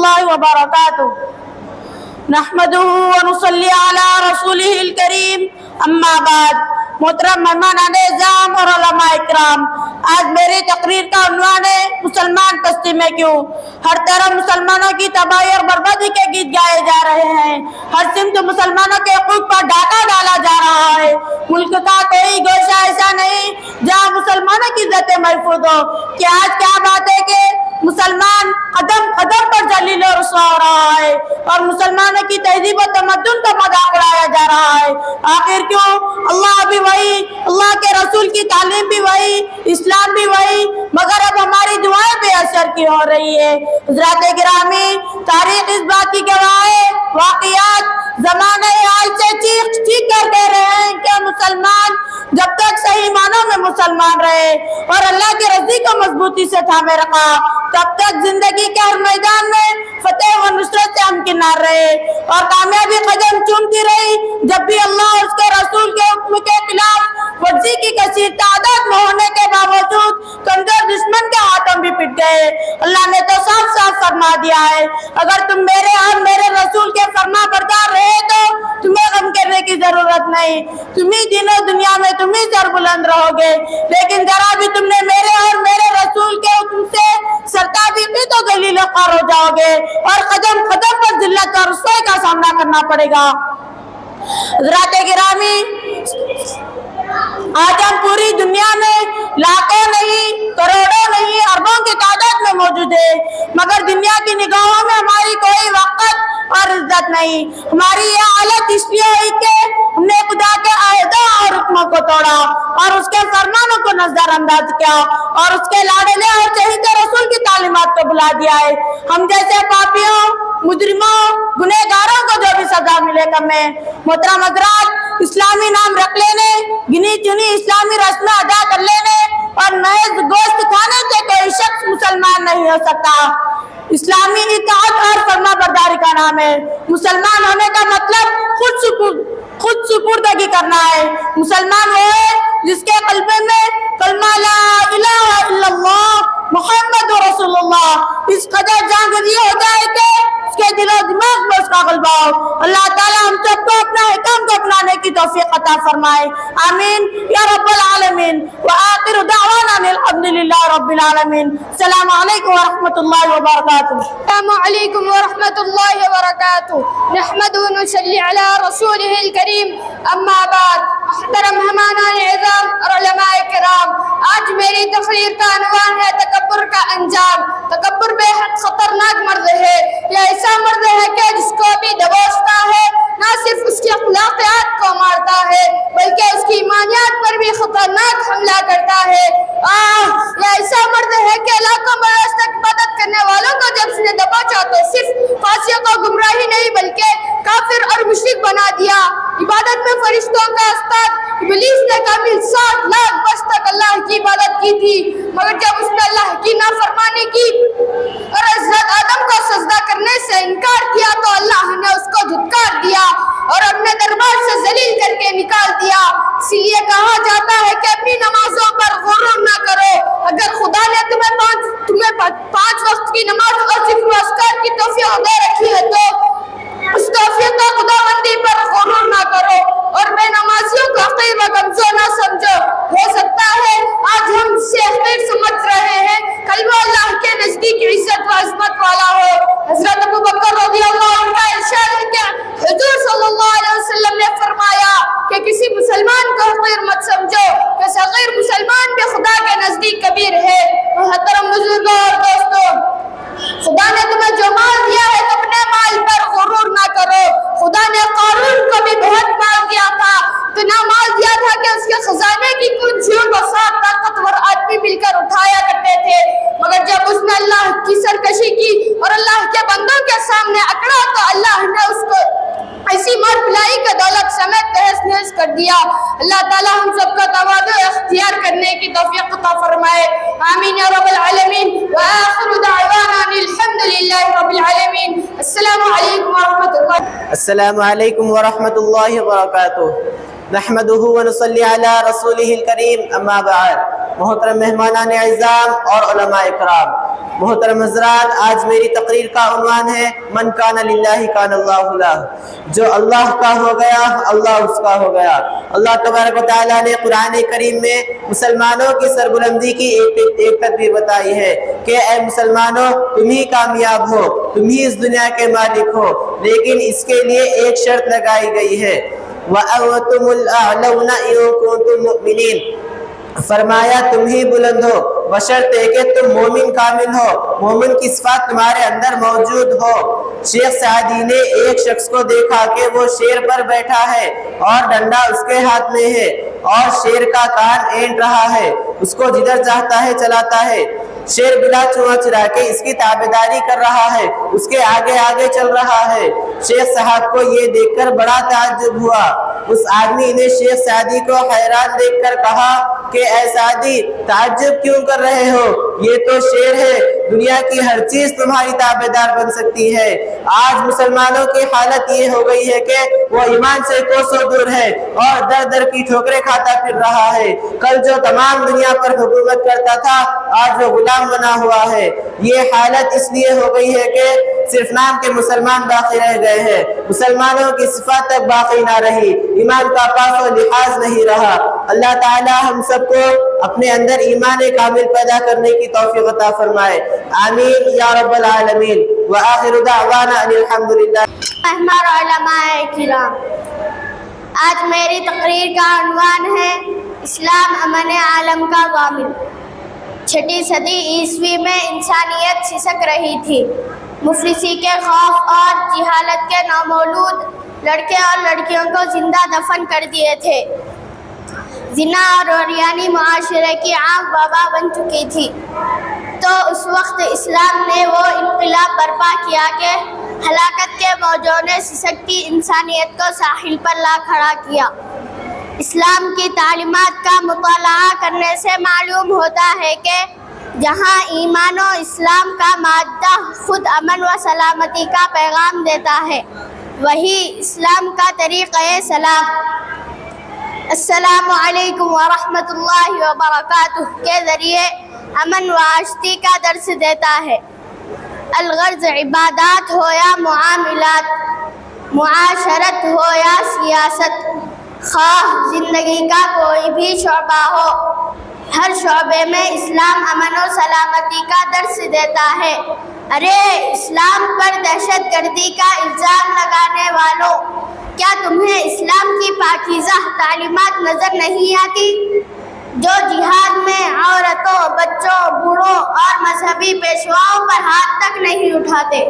اللہ وبرکاتہ نحمدہ ونصلی علی رسولہ الکریم اما بعد۔ محترم مہمان اعظام اور علماء اکرام، آج میری تقریر کا عنوان ہے مسلمان پستی میں کیوں۔ ہر طرف مسلمانوں کی تباہی اور بربادی کے گیت گائے جا رہے ہیں، ہر سمت مسلمانوں کے حقوق پر ڈاکہ ڈالا جا رہا ہے۔ ملک کا کوئی گوشہ ایسا نہیں جہاں مسلمانوں کی عزت محفوظ ہو۔ کہ آج کیا بات ہے کہ مسلمان قدم قدم پر ذلیل و رسوا ہو رہا ہے اور مسلمانوں کی تہذیب و تمدن کا مذاق اڑایا جا رہا ہے۔ آخر کیوں؟ اللہ بھی وہی، اللہ کے رسول کی تعلیم بھی وہی، اسلام بھی وہی، مگر اب ہماری دعائیں بے اثر کی ہو رہی ہے۔ حضرات گرامی، تاریخ اس بات کی گواہ ہے، واقعات زمانہ حال سے چیخ کر دے رہے ہیں کہ مسلمان جب تک صحیح معنوں میں مسلمان رہے اور اللہ کی رضی کو مضبوطی سے تھامے رکھا، تب تک زندگی کے ہر میدان میں فتح و نصرت سے ہمکنار رہے اور کامیابی قدم چومتی رہی۔ جب بھی اللہ اور اس کے رسول کے حکم کے خلاف ورزی کی کثیر تعداد میں ہونے کے باوجود کمزور دشمن کے ہاتھوں بھی پٹ گئے۔ اللہ نے تو صاف صاف فرما دیا ہے، اگر تم میرے اور میرے رسول کے فرما بردار رہے تو تمہیں غم کرنے کی ضرورت نہیں، تمہیں دین و دنیا میں تمہیں سر بلند رہو گے۔ لیکن ذرا بھی تم نے میرے اور میرے رسول کے حکم سے سرتابی کی تو ذلیل و خوار ہو جاؤ گے اور قدم قدم پر ذلت اور رسوائی کا سامنا کرنا پڑے گا۔ حضرات گرامی، آج ہم پوری دنیا میں لاکھوں نہیں، کروڑوں نہیں، اربوں کی تعداد میں موجود ہے، مگر دنیا کی نگاہوں میں ہماری کوئی وقت اور عزت نہیں۔ ہماری یہ حالت اس لیے ہوئی کہ ہم نے خدا کے عہدوں اور حکموں کو توڑا اور اس کے فرمانوں کو نظر انداز کیا اور اس کے لاڈلے اور چہیتے رسول کی تعلیمات کو بلا دیا ہے۔ ہم جیسے پاپیوں، مجرموں، گنہگاروں کو جو بھی سزا ملے کم ہے۔ محترم حضرات، اسلامی نام رکھ لینے، گنی چنی اسلامی رسمیں ادا کر لینے اور محض گوشت کھانے سے کوئی شخص مسلمان نہیں ہو سکتا۔ اسلامی اطاعت اور فرما برداری کا نام ہے۔ مسلمان ہونے کا مطلب خود سپردگی کرنا ہے۔ مسلمان وہ ہے جس کے قلب میں کلمہ لا الہ الا اللہ محمد رسول اللہ اس قدر جانگزی ہو جائے کہ اس کے دل و دماغ میں اس کا غلبہ ہو۔ اللہ تعالی ہم سب کو اپنا حکم کو اپنانے کی توفیق عطا فرمائے، آمین یا رب العالمین۔ وآخر دعوانا الحمدللہ رب العالمین۔ السلام علیکم ورحمۃ اللہ وبرکاتہ۔ السلام علیکم ورحمۃ اللہ وبرکاتہ۔ نحمدہ ونصلی علی رسولہ الکریم، اما بعد۔ محترم مہمان اعظام اور علماء کرام، آج میری تقریر کا عنوان ہے تکبر کا انجام۔ تکبر بے حد خطرناک مرض ہے، یہ ایسا مرض ہے کہ جس کو بھی دبوچتا ہے نہ صرف اس کی اخلاقیات کو مارتا ہے بلکہ اس کی ایمانیات پر بھی خطرناک حملہ کرتا ہے۔ یہ ایسا مرض ہے کہ لاکھوں برس تک عبادت کرنے والوں کو جب اس نے دبوچا تو صرف فاسقوں کو گمراہی نہیں بلکہ کافر اور مشرک بنا دیا۔ عبادت میں فرشتوں کا استاد ابلیس نے کامل 60 لاکھ برس تک اللہ کی عبادت کی تھی، مگر جب اس نے اللہ کی نافرمانی کی اور حضرت آدم کو سجدہ کرنے سے انکار کیا تو اللہ نے اس کو دھتکار دیا اور اپنے دربار سے ذلیل کر کے نکال دیا۔ اسی لیے کہا جاتا ہے کہ اپنی نمازوں پر غرور نہ کرو۔ اگر خدا نے تمہیں 5 وقت کی نماز اور ذکر و اذکار کی توفیق دے رکھی ہے تو اس توفیق کا خداوندی پر غرور نہ کرو اور بے نمازیوں کو حقیر و کمزور نہ سمجھو۔ ہو سکتا ہے آج ہم سے حقیر سمجھ رہے ہیں، کل وہ اللہ کے نزدیک عزت و عظمت والا ہو۔ حضرت ابو بکر رضی اللہ عنہ کا ارشاد ہے کہ حضور صلی اللہ علیہ وسلم نے فرمایا کہ کسی مسلمان کو حقیر مت سمجھو کہ صغیر مسلمان بھی خدا کے نزدیک کبیر ہے۔ محترم بزرگوں اور دوستوں، خدا نے تمہیں جو مال دیا ہے تو اپنے مال پر غرور نہ کرو۔ خدا نے قارون کو بھی بہت مال دیا تھا، اتنا مال دیا تھا کہ اس کے خزانے کی کنجیوں کو 7 طاقتور آدمی مل کر اٹھایا کرتے تھے، مگر جب اس نے اللہ کی سرکشی کی اور اللہ کے بندوں کے سامنے اکڑا تو اللہ نے اس کو ایسی مار پلائی کہ دولت سمیت تہس نہس کر دیا۔ اللہ تعالی ہم سب کا تواضع اختیار کرنے کی توفیق عطا فرمائے، آمین یا رب العالمین۔ وآخر دعوانا الحمدللہ رب العالمین۔ السلام علیکم ورحمۃ اللہ۔ السلام علیکم ورحمۃ اللہ وبرکاتہ۔ نحمده ونصلي على رسوله الكريم اما بعد. محترم مہمانان اعزام اور علماء اکرام، محترم حضرات، آج میری تقریر کا عنوان ہے من کان للہ کان اللہ لہ. جو اللہ کا ہو گیا اللہ اس کا ہو گیا. اللہ تبارک و تعالیٰ نے قرآن کریم میں مسلمانوں کی سربلندی کی ایک تدبیر بتائی ہے کہ اے مسلمانوں، تم ہی کامیاب ہو، تم ہی اس دنیا کے مالک ہو، لیکن اس کے لیے ایک شرط لگائی گئی ہے وَأَنْتُمُ الْأَعْلَوْنَ إِن كُنتُم مُؤْمِنِينَ. فرمایا تم ہی بلند ہو بشرط ہے کہ تم مومن کامل ہو، مومن کی صفات تمہارے اندر موجود ہو. شیخ سعدی نے ایک شخص کو دیکھا کہ وہ شیر پر بیٹھا ہے اور ڈنڈا اس کے ہاتھ میں ہے اور شیر کا کان اینٹ رہا ہے، اس کو جدھر چاہتا ہے چلاتا ہے. شیر بلا چوہا چرا کے اس کی تابعداری کر رہا ہے، اس کے آگے آگے چل رہا ہے. شیخ صاحب کو یہ دیکھ کر بڑا تعجب ہوا. اس آدمی نے شیخ سعدی کو حیران دیکھ کر کہا کہ اے سعدی، تعجب کیوں کر رہے ہو؟ یہ تو شیر ہے، دنیا کی ہر چیز تمہاری تابعدار بن سکتی ہے. آج مسلمانوں کی حالت یہ ہو گئی ہے کہ وہ ایمان سے کوسوں دور ہے اور در در کی ٹھوکریں کھاتا پھر رہا ہے. کل جو تمام دنیا پر حکومت کرتا تھا آج وہ غلام بنا ہوا ہے. یہ حالت اس لیے ہو گئی ہے کہ صرف نام کے مسلمان باقی رہ گئے ہیں، مسلمانوں کی صفات تک باقی نہ رہی، ایمان کا پاس و لحاظ نہیں رہا. اللہ تعالی ہم سب کو اپنے اندر ایمان کامل پیدا کرنے کی توفیق عطا فرمائے. آمین یا رب العالمین. وآخر دعوانا ان الحمدللہ. احمد علماء کرام، آج میری تقریر کا عنوان ہے اسلام امن عالم کا ضامن. 6 صدی عیسوی میں انسانیت سسک رہی تھی. مفلسی کے خوف اور جہالت کے نامولود لڑکے اور لڑکیوں کو زندہ دفن کر دیے تھے. زنا اور عریانی معاشرے کی عام وبا بن چکی تھی. تو اس وقت اسلام نے وہ انقلاب برپا کیا کہ ہلاکت کے موجوں نے سسکتی انسانیت کو ساحل پر لا کھڑا کیا. اسلام کی تعلیمات کا مطالعہ کرنے سے معلوم ہوتا ہے کہ جہاں ایمان و اسلام کا مادہ خود امن و سلامتی کا پیغام دیتا ہے، وہی اسلام کا طریقہ سلام السلام علیکم ورحمۃ اللہ وبرکاتہ کے ذریعے امن و آشتی کا درس دیتا ہے. الغرض عبادات ہو یا معاملات، معاشرت ہو یا سیاست، خواہ زندگی کا کوئی بھی شعبہ ہو، ہر شعبے میں اسلام امن و سلامتی کا درس دیتا ہے. ارے اسلام پر دہشت گردی کا الزام لگانے والوں، کیا تمہیں اسلام کی پاکیزہ تعلیمات نظر نہیں آتی جو جہاد میں عورتوں، بچوں، بوڑھوں اور مذہبی پیشواؤں پر ہاتھ تک نہیں اٹھاتے؟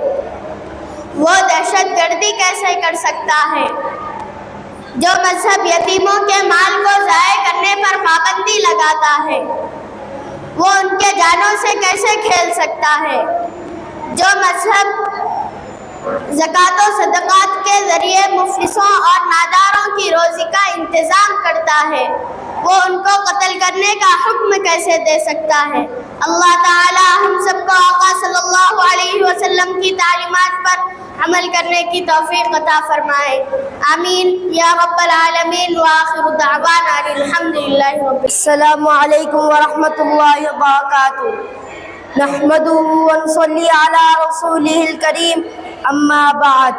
وہ دہشت گردی کیسے کر سکتا ہے؟ جو مذہب یتیموں کے مال کو ضائع کرنے پر پابندی لگاتا ہے، وہ ان کے جانوں سے کیسے کھیل سکتا ہے؟ جو مذہب زکوٰۃ و صدقات کے ذریعے مفلسوں اور ناداروں کی روزی کا انتظام کرتا ہے، وہ ان کو قتل کرنے کا حکم کیسے دے سکتا ہے؟ اللہ تعالی ہم سب کو آقا صلی اللہ علیہ وسلم کی تعلیمات پر عمل کرنے کی توفیق عطا فرمائے. آمین یا رب العالمین. وآخر دعوانا الحمدللہ رب. السلام علیکم ورحمۃ اللہ وبرکاتہ. نحمده ونصلي على رسوله الكريم اما بعد.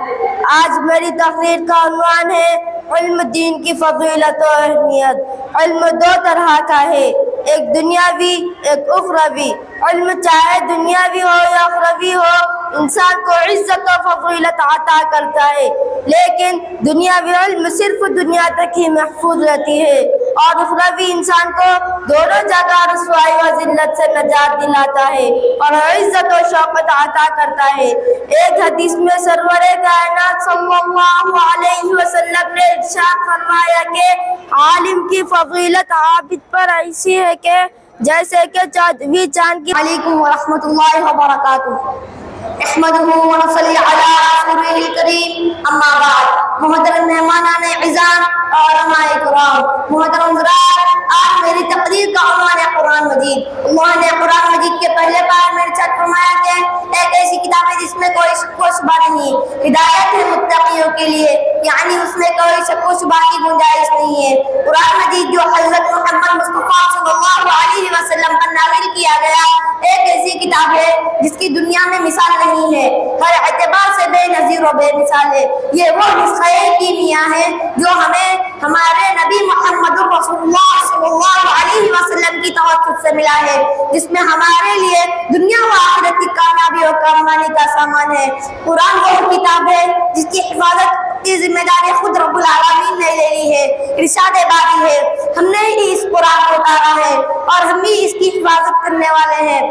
آج میری تقریر کا عنوان ہے علم دین کی فضیلت و اہمیت. علم 2 طرح کا ہے، ایک دنیاوی ایک اخروی. علم چاہے دنیاوی ہو یا اخروی ہو انسان کو عزت و فضیلت عطا کرتا ہے، لیکن دنیاوی علم صرف دنیا تک ہی محفوظ رہتی ہے اور اخروی انسان کو دونوں جگہ رسوائی و ذلت سے نجات دلاتا ہے اور عزت و شوکت عطا کرتا ہے. ایک حدیث میں سرور کائنات صلی اللہ علیہ وسلم نے ارشاد فرمایا کہ عالم کی فضیلت عابد پر ایسی ہے کہ جیسے کہ چودھویں چاند کی. علیکم ورحمۃ اللہ وبرکاتہ. احمده ونصلي على رسوله الكريم اما بعد محترم مہمانان اعزام اور علماء کرام، محترم حضرات، آج میری تقریر کا عنوان ہے قرآن مجید۔ اللہ نے قرآن مجید کے پہلے پارے میں ارشاد فرمایا کہ ایک ایسی کتاب ہے جس میں کوئی شک و شبہ نہیں، ہدایت ہے متقیوں کے لیے، یعنی اس میں کوئی شک و شبہ کی گنجائش نہیں ہے۔ قرآن مجید جو حضرت محمد مصطفیٰ صلی اللہ علیہ وسلم پر نازل کیا گیا ایک ایسی کتاب ہے جس کی دنیا میں مثال نہیں ہے، ہر اعتبار سے بے نظیر و بے مثال ہے۔ یہ وہ نسخہ کیمیا ہے جو ہمیں ہمارے نبی محمد رسول اللہ صلی اللہ علیہ وسلم کی توسط سے ملا ہے، جس میں ہمارے لیے دنیا و آخرت کی کامیابی اور کامرانی کا سامان ہے۔ قرآن وہ کتاب ہے جس کی حفاظت کی ذمہ داری خود رب العالمین نے لے لی ہے۔ ارشاد باری ہے، ہم نے ہی اس قرآن کو اتارا ہے اور ہم ہی اس کی حفاظت کرنے والے ہیں۔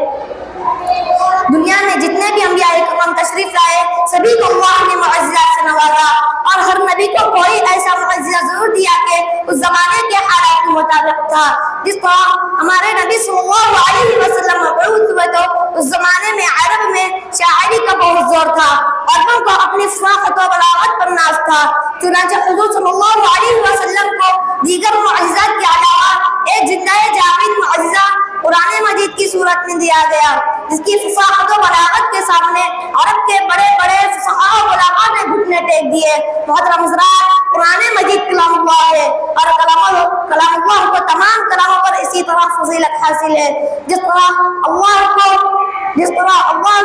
دنیا میں جتنے بھی انبیاء کرام تشریف لائے سبھی کو اللہ نے معجزات سے نوازا، اور ہر نبی کو کوئی ایسا معجزہ ضرور دیا کہ اس زمانے کے حالات کے مطابق تھا۔ جس طرح ہمارے نبی صلی اللہ علیہ وسلم مبعوث ہوئے تو اس زمانے میں عرب میں شاعری کا بہت زور تھا، عربوں کو اپنی فصاحت و بلاغت پر ناز تھا، چنانچہ حضور صلی اللہ علیہ وسلم کو دیگر معجزات کے علاوہ ایک زندہ جاوید معجزہ قرآن مجید کی صورت میں دیا گیا، جس کی فصاحت و بلاغت کے سامنے عرب کے بڑے بڑے فصحاء و بلاغاء نے گھٹنے ٹیک دیے۔ محترم حضرات، قرآن مجید کلام اللہ ہے، اور کلام اللہ کو تمام کلاموں پر اسی طرح فضیلت حاصل ہے۔ جس طرح اللہ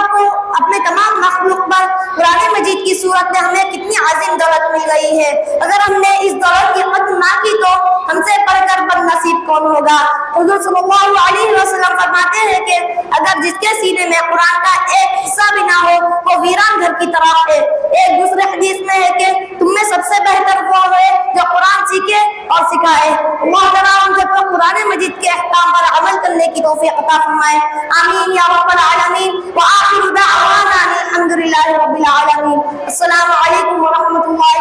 کو اپنے تمام مخلوق پر قرآن مجید کی صورت میں ہمیں کتنی عظیم دولت مل گئی ہے، اگر ہم نے اس دولت کی قدر نہ کی تو ہم سے بڑھ کر بد نصیب کون ہوگا۔ حضور صلی اللہ علیہ وسلم فرماتے ہیں کہ اگر جس کے سینے میں قرآن کا ایک حصہ بھی نہ ہو وہ ویران گھر کی طرح ہے۔ ایک دوسرے حدیث میں ہے کہ تم میں سب سے بہتر وہ ہے جو قرآن سیکھے اور سکھائے۔ اللہ تعالیٰ ہم سب کو قرآن مجید کے احکام پر عمل کرنے کی توفیق عطا فرمائے، آمین یا رب العالمین۔ وآخر دعوانا الحمد للہ رب العالمین۔ السلام علیکم ورحمۃ اللہ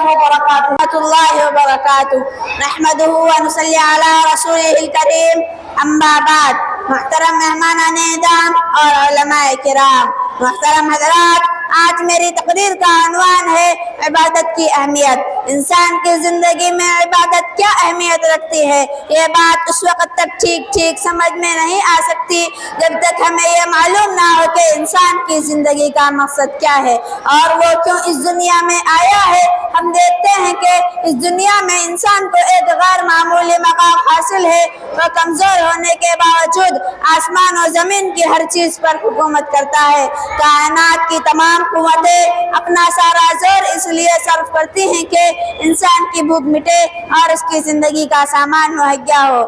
وبرکاتہ۔ نحمدہ ونصلی علی رسولہ الکریم، اما بعد، محترم مہمانان اعزام اور علماء کرام، محترم حضرات، آج میری تقریر کا عنوان ہے عبادت کی اہمیت۔ انسان کی زندگی میں عبادت کیا اہمیت رکھتی ہے، یہ بات اس وقت تک ٹھیک سمجھ میں نہیں آ سکتی جب تک ہمیں یہ معلوم نہ ہو کہ انسان کی زندگی کا مقصد کیا ہے اور وہ کیوں اس دنیا میں آیا ہے۔ ہم دیکھتے ہیں کہ اس دنیا میں انسان کو ایک غیر معمولی مقام حاصل ہے، وہ کمزور ہونے کے باوجود آسمان و زمین کی ہر چیز پر حکومت کرتا ہے۔ کائنات کی تمام قوتیں اپنا سارا زور اس لیے صرف کرتی ہیں کہ انسان کی بھوک مٹے اور اس کی زندگی کا سامان مہیا ہو۔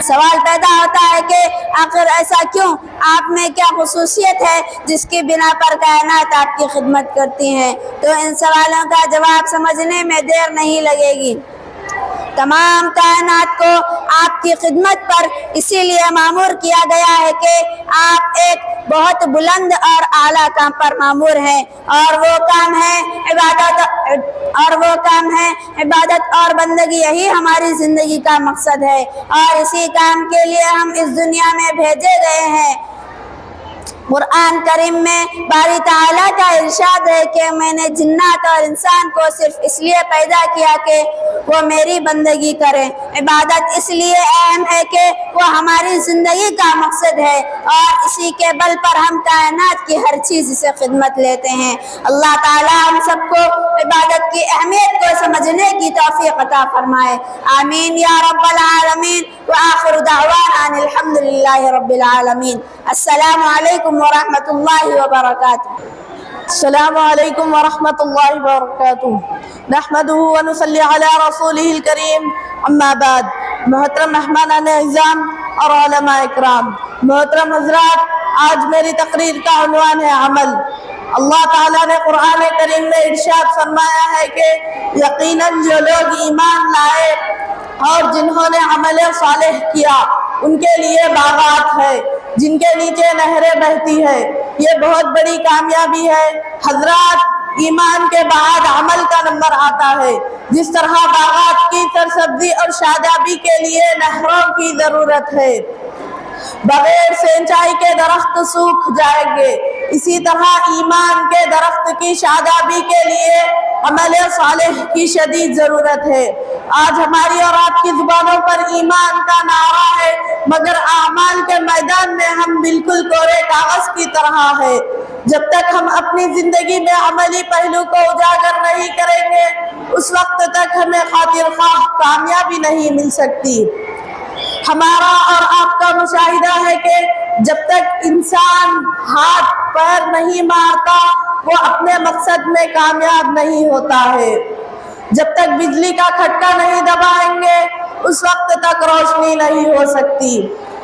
سوال پیدا ہوتا ہے کہ آخر ایسا کیوں؟ آپ میں کیا خصوصیت ہے جس کی بنا پر کائنات آپ کی خدمت کرتی ہیں؟ تو ان سوالوں کا جواب سمجھنے میں دیر نہیں لگے گی۔ تمام کائنات کو آپ کی خدمت پر اسی لیے مامور کیا گیا ہے کہ آپ ایک بہت بلند اور اعلیٰ کام پر مامور ہیں، اور وہ کام ہے عبادت اور بندگی۔ یہی ہماری زندگی کا مقصد ہے اور اسی کام کے لیے ہم اس دنیا میں بھیجے گئے ہیں۔ قرآن کریم میں باری تعالیٰ کا ارشاد ہے کہ میں نے جنات اور انسان کو صرف اس لیے پیدا کیا کہ وہ میری بندگی کریں۔ عبادت اس لیے اہم ہے کہ وہ ہماری زندگی کا مقصد ہے اور اسی کے بل پر ہم کائنات کی ہر چیز سے خدمت لیتے ہیں۔ اللہ تعالیٰ ہم سب کو عبادت کی اہمیت کو سمجھنے کی توفیق عطا فرمائے، آمین یا رب العالمین۔ وآخر دعوانا الحمد للہ رب العالمین۔ السلام علیکم ورحمۃ اللہ وبرکاتہ۔ السلام علیکم ورحمۃ اللہ وبرکاتہ۔ نحمدہ ونصلی علی رسولہ الکریم، اما بعد، محترم مہمانان اعزام اور علماء اکرام، محترم حضرات، آج میری تقریر کا عنوان ہے عمل۔ اللہ تعالیٰ نے قرآن کریم میں ارشاد فرمایا ہے کہ یقیناً جو لوگ ایمان لائے اور جنہوں نے عمل صالح کیا ان کے لیے باغات ہے جن کے نیچے نہریں بہتی ہے۔ یہ بہت بڑی کامیابی ہے حضرات۔ ایمان کے بعد عمل کا نمبر آتا ہے۔ جس طرح باغات کی سرسبزی اور شادابی کے لیے نہروں کی ضرورت ہے، بغیر سینچائی کے درخت سوکھ جائیں گے، اسی طرح ایمان کے درخت کی شادابی کے لیے عمل صالح کی شدید ضرورت ہے۔ آج ہماری اور آپ کی زبانوں پر ایمان کا نعرہ ہے، مگر اعمال کے میدان میں ہم بالکل کورے کاغذ کی طرح ہے۔ جب تک ہم اپنی زندگی میں عملی پہلو کو اجاگر نہیں کریں گے، اس وقت تک ہمیں خاطر خواہ کامیابی نہیں مل سکتی۔ ہمارا اور آپ کا مشاہدہ ہے کہ جب تک انسان ہاتھ پیر نہیں مارتا وہ اپنے مقصد میں کامیاب نہیں ہوتا ہے۔ جب تک بجلی کا کھٹکا نہیں دبائیں گے اس وقت تک روشنی نہیں ہو سکتی۔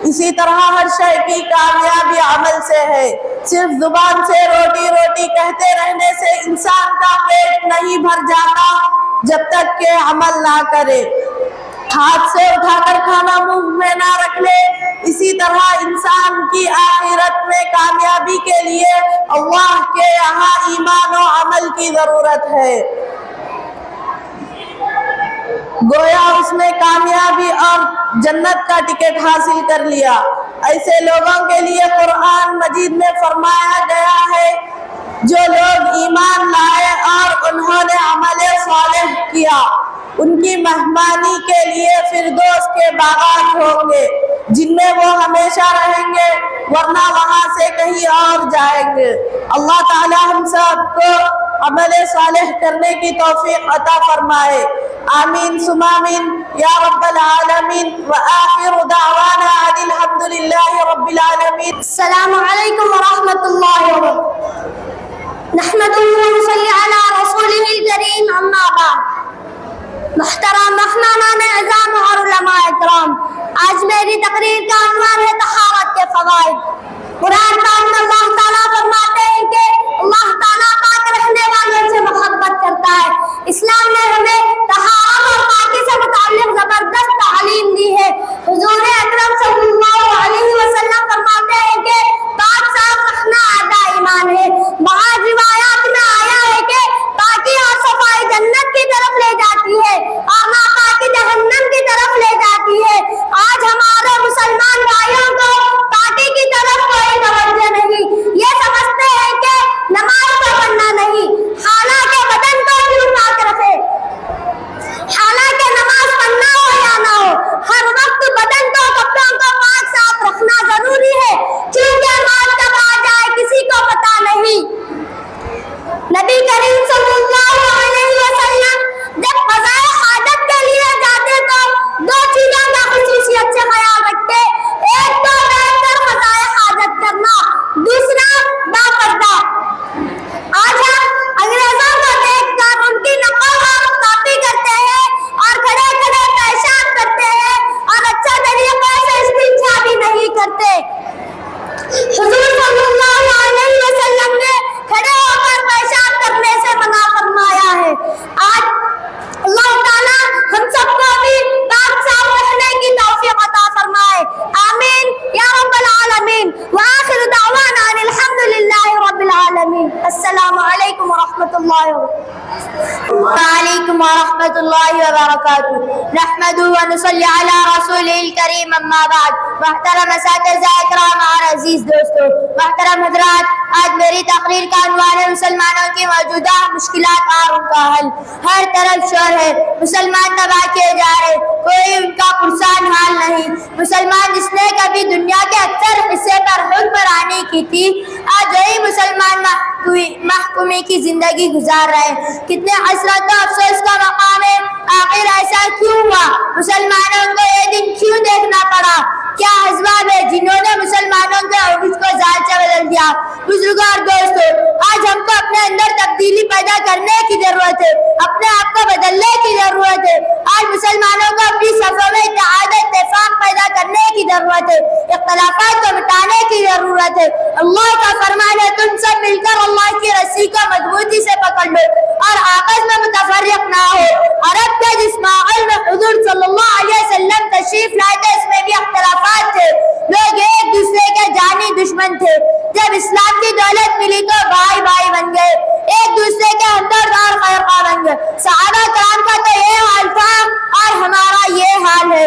اسی طرح ہر شے کی کامیابی عمل سے ہے۔ صرف زبان سے روٹی روٹی کہتے رہنے سے انسان کا پیٹ نہیں بھر جاتا جب تک کہ عمل نہ کرے۔ ہاتھ سے اٹھا کر کھانا منہ میں نہ رکھ لے، اسی طرح انسان کی آخرت میں کامیابی کے لیے اللہ کے یہاں ایمان و عمل کی ضرورت ہے۔ گویا اس نے کامیابی اور جنت کا ٹکٹ حاصل کر لیا۔ ایسے لوگوں کے لیے قرآن مجید میں فرمایا گیا ہے جو لوگ ایمان لائے اور انہوں نے عمل صالح کیا، ان کی مہمانی کے لیے فردوس کے باغات ہوں گے جن میں وہ ہمیشہ رہیں گے، ورنہ وہاں سے کہیں اور جائیں گے۔ اللہ تعالی ہم سب کو عمل صالح کرنے کی توفیق عطا فرمائے، آمین ثم آمین یا رب العالمین۔ وآخر دعوانا ان الحمد للہ رب العالمین۔ السلام علیکم ورحمۃ اللہ وبرکاتہ۔ نحمده ونصلي على رسوله الكريم اما بعد۔ محترم مہمانان اعظام اور علماء اکرام، آج میری تقریر کا عنوان ہے طہارت کے فوائد۔ قرآن پاک میں اللہ تعالیٰ فرماتے ہیں کہ اللہ تعالیٰ پاک رہنے والوں سے محبت کرتا ہے۔ اسلام نے ہمیں طہارت اور پاکی سے متعلق زبردست تعلیم دی ہے۔ حضور اکرم صلی اللہ علیہ وسلم فرماتے ہیں کہ پاک صاف رکھنا آدھا ایمان ہے۔ بعض روایات میں آیا ہے کہ پاکی اور صفائی جنت کی طرف لے جاتی ہے اور ناپاکی جہنم کی طرف لے جاتی ہے۔ آج ہمارے مسلمان بھائیوں کو پاکی کی طرف کوئی توجہ نہیں، یہ سمجھتے ہیں کہ نماز کو پڑھنا نہیں، حالانکہ بدن کو کیوں پاک رکھے، حالانکہ نماز پڑھنا ہو یا نہ ہو ہر وقت بدن کو کپڑوں کو پاک صاف رکھنا ضروری ہے، کیونکہ موت کب آ جائے کسی کو پتہ نہیں۔ نبی کریم صلی اللہ علیہ وسلم جب قضاء حاجت کے لیے جاتے تو دو چیزوں کا خصوصیت سے خیال رکھتے، ایک تو بیٹھ کر قضاء حاجت کرنا، دوسرا باپردہ۔ آج ہم انگریزوں کو دیکھ کر ان کی نقل اور کاپی کرتے ہیں اور کھڑے کھڑے پیشاب کرتے ہیں اور اچھا طریقے سے استنجا بھی نہیں کرتے۔ حضور صلی اللہ علیہ وسلم نے کھڑے ہو کر پیشاب کرنے سے منع فرمایا ہے۔ آج اللہ تعالیٰ ہم سب کو بھی پاک صاف رہنے کی توفیق عطا فرمائے، آمین یا رب العالمین۔ وآخر دعوانا ان الحمد للہ رب العالمین۔ السلام علیکم ورحمۃ اللہ وبرکاتہ۔ وعلیکم ورحمۃ اللہ وبرکاتہ۔ نحمده ونصلي على رسوله الكريم اما بعد۔ محترم اساتذہ اکرام اور عزیز دوستو، محترم حضرات، آج میری تقریر کا عنوان ہے مسلمانوں کی موجودہ مشکلات اور ان کا حل۔ ہر طرف شور ہے، مسلمان تباہ کیے جا رہے، کوئی ان کا پرسان حال نہیں۔ مسلمان جس نے کبھی دنیا کے اکثر حصے پر حکمرانی کی تھی، آج وہی مسلمان محکومی کی زندگی گزار رہے۔ کتنے حسرت و افسوس کا مقام ہے، آخر ایسا کیوں ہوا؟ مسلمانوں کو یہ دن کیوں دیکھنا پڑا؟ کیا اسباب ہے جنہوں نے مسلمانوں کے عروج کو زال سے بدل دیا؟ بزرگوں اور دوستوں، آج ہم کو اپنے اندر تبدیلی پیدا کرنے کی ضرورت ہے، اپنے آپ کو بدلنے کی ضرورت ہے۔ آج مسلمانوں کو اپنی صفوں میں اتحاد و اتفاق پیدا کرنے کی ضرورت ہے، اختلافات کو مٹانے کی ضرورت ہے۔ اللہ کا فرمان ہے تم سب مل کر اللہ کی رسی کو مضبوطی سے پکڑ لو اور آپس میں متفرق نہ ہو۔ عرب کے جس ماحول میں حضور صلی اللہ علیہ وسلم تشریف لائے تھے اس میں بھی اختلافات تھے، لوگ ایک دوسرے کے جانی دشمن تھے۔ جب اسلام کی دولت ملی تو بھائی بھائی بن گئے، ایک دوسرے کے ہمدرد اور خیرخواہ بن گئے۔ صحابہ کرام کا تو یہ حال تھا اور ہمارا یہ حال ہے۔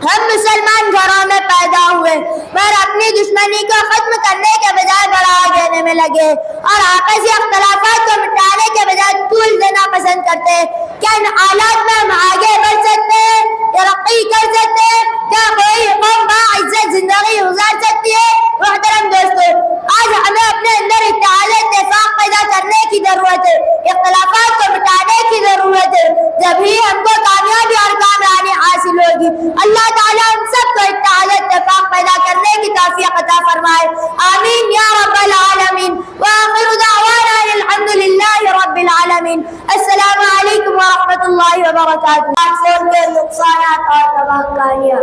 ہم مسلمان گھروں میں پیدا ہوئے ہوئے پر اپنی دشمنی کو ختم کرنے کے بجائے بڑھا دینے میں لگے اور آپسی اختلافات کو مٹانے کے بجائے طول دینا پسند کرتے ہیں۔ کیا ان حالات میں ہم آگے بڑھ سکتے ہیں، ترقی کر سکتے ہیں؟ کیا کوئی قوم باعزت زندگی گزار سکتی ہے؟ محترم دوستو، آج ہمیں اپنے اندر اتحاد اتفاق پیدا کرنے کی ضرورت ہے، اختلافات کو مٹانے کی ضرورت ہے، جبھی ہم کو کامیابی اور کامیابی حاصل ہوگی۔ اللہ تعالیٰ ہم سب کو اتحاد اتفاق پیدا کرنے کی توفیق عطا فرمائے، آمین یا رب العالمین۔ وآخر دعوانا الحمد للہ رب العالمین۔ السلام علیکم ورحمۃ اللہ وبرکاتہ۔ اسمارٹ فون کے نقصانات اور تباہ کاریاں۔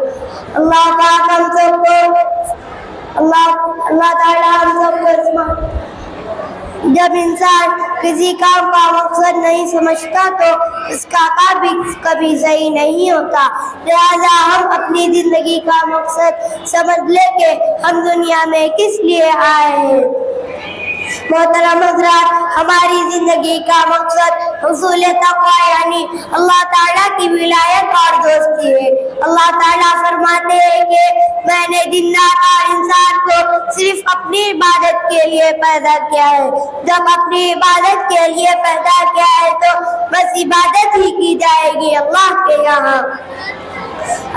اللہ تعالیٰ ہم سب کو جب انسان کسی کام کا مقصد نہیں سمجھتا تو اس کا کام بھی کبھی صحیح نہیں ہوتا، لہذا ہم اپنی زندگی کا مقصد سمجھ لیں کہ ہم دنیا میں کس لیے آئے ہیں۔ محترم حضرات، ہماری زندگی کا مقصد حصول تقویٰ یعنی اللہ تعالیٰ کی ولایت اور دوستی ہے۔ اللہ تعالیٰ فرماتے ہیں کہ میں نے جنات اور انسان کو صرف اپنی عبادت کے لیے پیدا کیا ہے۔ جب اپنی عبادت کے لیے پیدا کیا ہے تو بس عبادت ہی کی جائے گی اللہ کے یہاں۔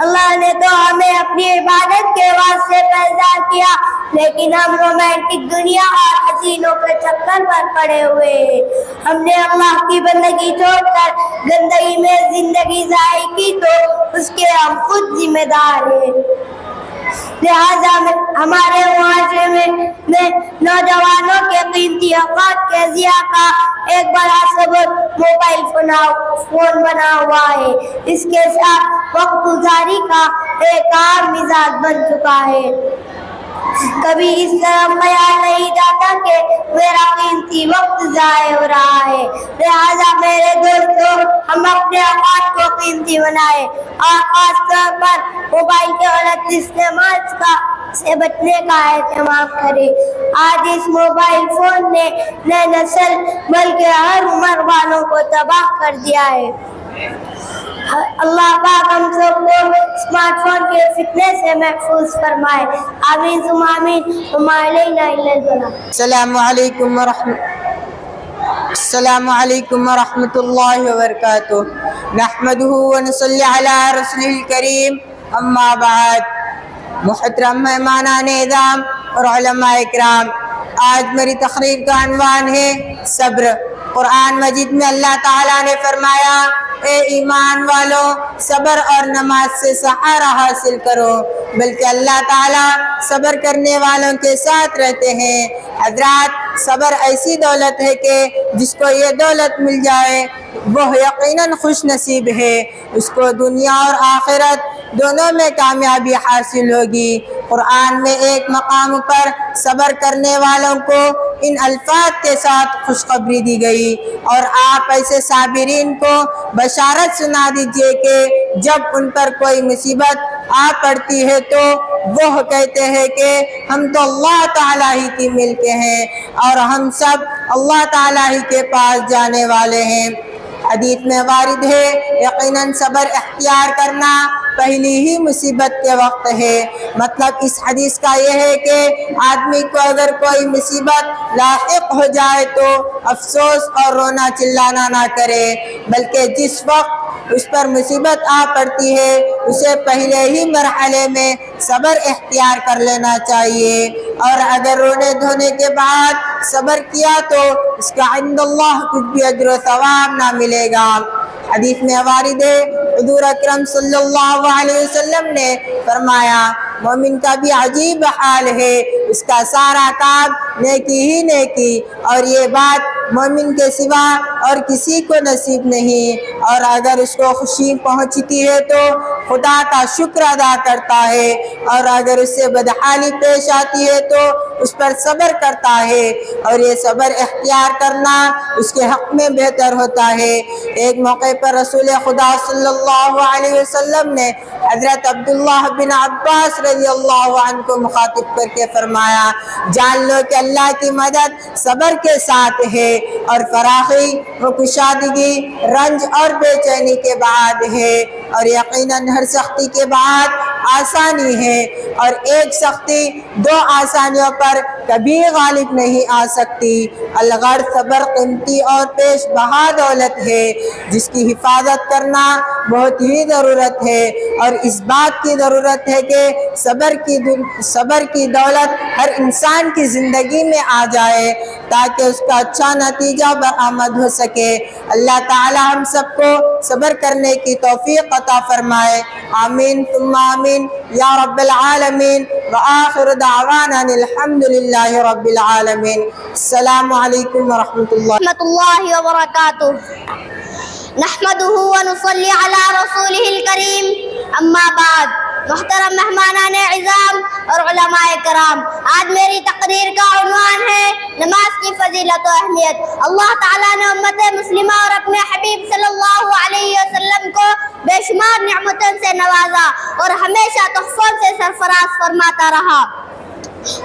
اللہ نے تو ہمیں اپنی عبادت کے واسطے پیدا کیا، لیکن ہم رومانٹک دنیا اور حسینوں کے چکر پر پڑے ہوئے ہیں۔ ہم نے اللہ کی بندگی چھوڑ کر گندگی میں زندگی ضائع کی تو اس کے ہم خود ذمہ دار ہیں۔ لہذا ہمارے معاشرے میں نوجوانوں کے قیمتی اوقات کے ضیاع کا ایک بڑا سبب موبائل فون بنا ہوا ہے۔ اس کے ساتھ وقت گزاری کا ایک عام مزاج بن چکا ہے۔ کبھی اس طرح خیال نہیں جاتا کہ میرا قیمتی وقت ضائع ہو رہا ہے، لہذا میرے دوستوں ہم اپنے اوقات کو قیمتی بنائیں اور خاص طور پر موبائل کے غلط استعمال سے بچنے کا اہتمام کریں۔ آج اس موبائل فون نے نئے نسل بلکہ ہر عمر والوں کو تباہ کر دیا ہے۔ اللہ پاک ہم سب کو اسمارٹ فون کے فتنے سے محفوظ فرمائے، آمین ثم آمین۔ وما علینا الا البلاغ۔ السلام علیکم ورحمۃ اللہ وبرکاتہ۔ نحمدہ ونصلی علی رسولہ الکریم، اما بعد۔ محترم مہمانان اعظام اور علماء اکرام، آج میری تقریر کا عنوان ہے صبر۔ قرآن مجید میں اللہ تعالیٰ نے فرمایا، اے ایمان والو صبر اور نماز سے سہارا حاصل کرو، بلکہ اللہ تعالیٰ صبر کرنے والوں کے ساتھ رہتے ہیں۔ حضرات، صبر ایسی دولت ہے کہ جس کو یہ دولت مل جائے وہ یقیناً خوش نصیب ہے، اس کو دنیا اور آخرت دونوں میں کامیابی حاصل ہوگی۔ قرآن میں ایک مقام پر صبر کرنے والوں کو ان الفاظ کے ساتھ خوشخبری دی گئی، اور آپ ایسے صابرین کو بشارت سنا دیجئے کہ جب ان پر کوئی مصیبت آ پڑتی ہے تو وہ کہتے ہیں کہ ہم تو اللہ تعالیٰ ہی کی ملک ہیں اور ہم سب اللہ تعالیٰ ہی کے پاس جانے والے ہیں۔ حدیث میں وارد ہے، یقیناً صبر اختیار کرنا پہلی ہی مصیبت کے وقت ہے۔ مطلب اس حدیث کا یہ ہے کہ آدمی کو اگر کوئی مصیبت لاحق ہو جائے تو افسوس اور رونا چلانا نہ کرے، بلکہ جس وقت اس پر مصیبت آ پڑتی ہے اسے پہلے ہی مرحلے میں صبر اختیار کر لینا چاہیے، اور اگر رونے دھونے کے بعد صبر کیا تو اس کا عند اللہ کچھ بھی اجر و ثواب نہ ملے گا۔ حدیث میں وارد ہے، حضور اکرم صلی اللہ علیہ وسلم نے فرمایا، مومن کا بھی عجیب حال ہے، اس کا سارا کام نیکی ہی نیکی، اور یہ بات مومن کے سوا اور کسی کو نصیب نہیں، اور اگر اس کو خوشی پہنچتی ہے تو خدا کا شکر ادا کرتا ہے، اور اگر اس سے بدحالی پیش آتی ہے تو اس پر صبر کرتا ہے، اور یہ صبر اختیار کرنا اس کے حق میں بہتر ہوتا ہے۔ ایک موقع پر رسول خدا صلی اللہ علیہ وسلم نے حضرت عبداللہ بن عباس رضی اللہ عنہ کو مخاطب کر کے فرمایا، جان لو کہ اللہ کی مدد صبر کے ساتھ ہے، اور فراخی و کشادگی رنج اور بے چینی کے بعد ہے، اور یقیناً ہر سختی کے بعد آسانی ہے، اور ایک سختی دو آسانیوں پر کبھی غالب نہیں آ سکتی۔ الغرض صبر قیمتی اور پیش بہا دولت ہے جس کی حفاظت کرنا بہت ہی ضرورت ہے، اور اس بات کی ضرورت ہے کہ صبر کی دولت ہر انسان کی زندگی میں آ جائے تاکہ اس کا اچھا نتیجہ برآمد ہو سکے۔ اللہ تعالی ہم سب کو صبر کرنے کی توفیق عطا فرمائے، آمین ثم آمین یا رب العالمین۔ وآخر دعوانا الحمدللہ رب العالمین۔ السلام علیکم ورحمۃ اللہ ورحمۃ اللہ وبرکاتہ۔ نحمده ونصلي على رسوله الكريم اما بعد۔ محترم مہمانان اعظام اور علماء کرام، آج میری تقریر کا عنوان ہے نماز کی فضیلت و اہمیت۔ اللہ تعالیٰ نے امت مسلمہ اور اپنے حبیب صلی اللہ علیہ وسلم کو بے شمار نعمتوں سے نوازا اور ہمیشہ تحفوں سے سرفراز فرماتا رہا۔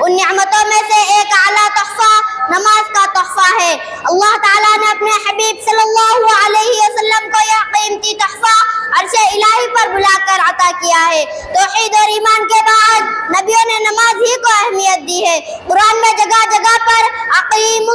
ان نعمتوں میں سے ایک اعلیٰ تحفہ نماز کا تحفہ ہے۔ اللہ تعالیٰ نے اپنے حبیب صلی اللہ علیہ وسلم کو یہ قیمتی تحفہ عرش الہی پر بلا کر عطا کیا ہے۔ توحید اور ایمان کے بعد نبیوں نے نماز ہی کو اہمیت دی ہے۔ قرآن میں جگہ جگہ پر اقیموا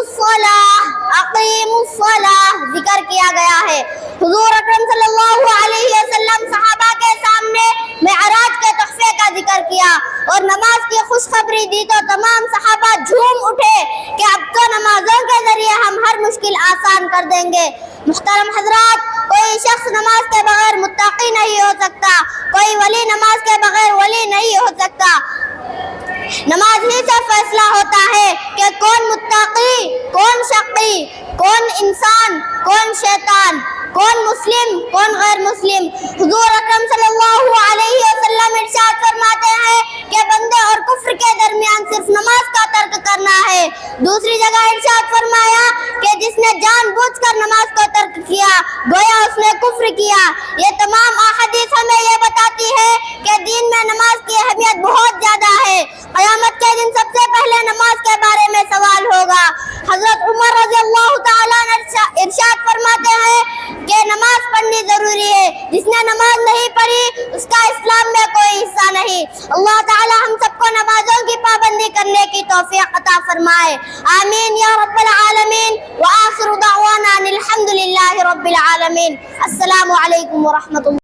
الصلاۃ ذکر کیا گیا ہے۔ حضور اکرم صلی اللہ علیہ وسلم صحابہ کے سامنے معراج کے تحفے کا ذکر کیا اور نماز کی خوشخبری دی تو تمام صحابہ جھوم اٹھے کہ اب تو نمازوں کے ذریعے ہم ہر مشکل آسان کر دیں گے۔ محترم حضرات، کوئی شخص نماز کے بغیر متقی نہیں ہو سکتا، کوئی ولی نماز کے بغیر ولی نہیں ہو سکتا۔ نماز ہی سے فیصلہ ہوتا ہے کہ کون متقی، کون شقی، کون انسان، کون شیطان، کون مسلم، کون غیر مسلم۔ حضور اکرم صلی اللہ علیہ وسلم ارشاد فرماتے ہیں کہ بندے اور کفر کے درمیان صرف نماز کا ترک کرنا ہے۔ دوسری جگہ ارشاد فرمایا کہ جس نے جان بوجھ کر نماز کو ترک کیا گویا اس نے کفر کیا۔ یہ تمام احادیث ہمیں یہ بتاتی ہے کہ دین میں نماز کی اہمیت بہت زیادہ ہے۔ قیامت کے دن سب سے پہلے نماز کے بارے میں سوال ہوگا۔ حضرت عمر رضی اللہ تعالیٰ ارشاد فرماتے ہیں کہ نماز پڑھنی ضروری ہے، جس نے نماز نہیں پڑھی اس کا اسلام میں کوئی حصہ نہیں۔ اللہ تعالی ہم سب کو نمازوں کی پابندی کرنے کی توفیق عطا فرمائے، آمین یا رب العالمین۔ وآخر دعوانا الحمدللہ رب العالمین۔ السلام علیکم ورحمۃ اللہ۔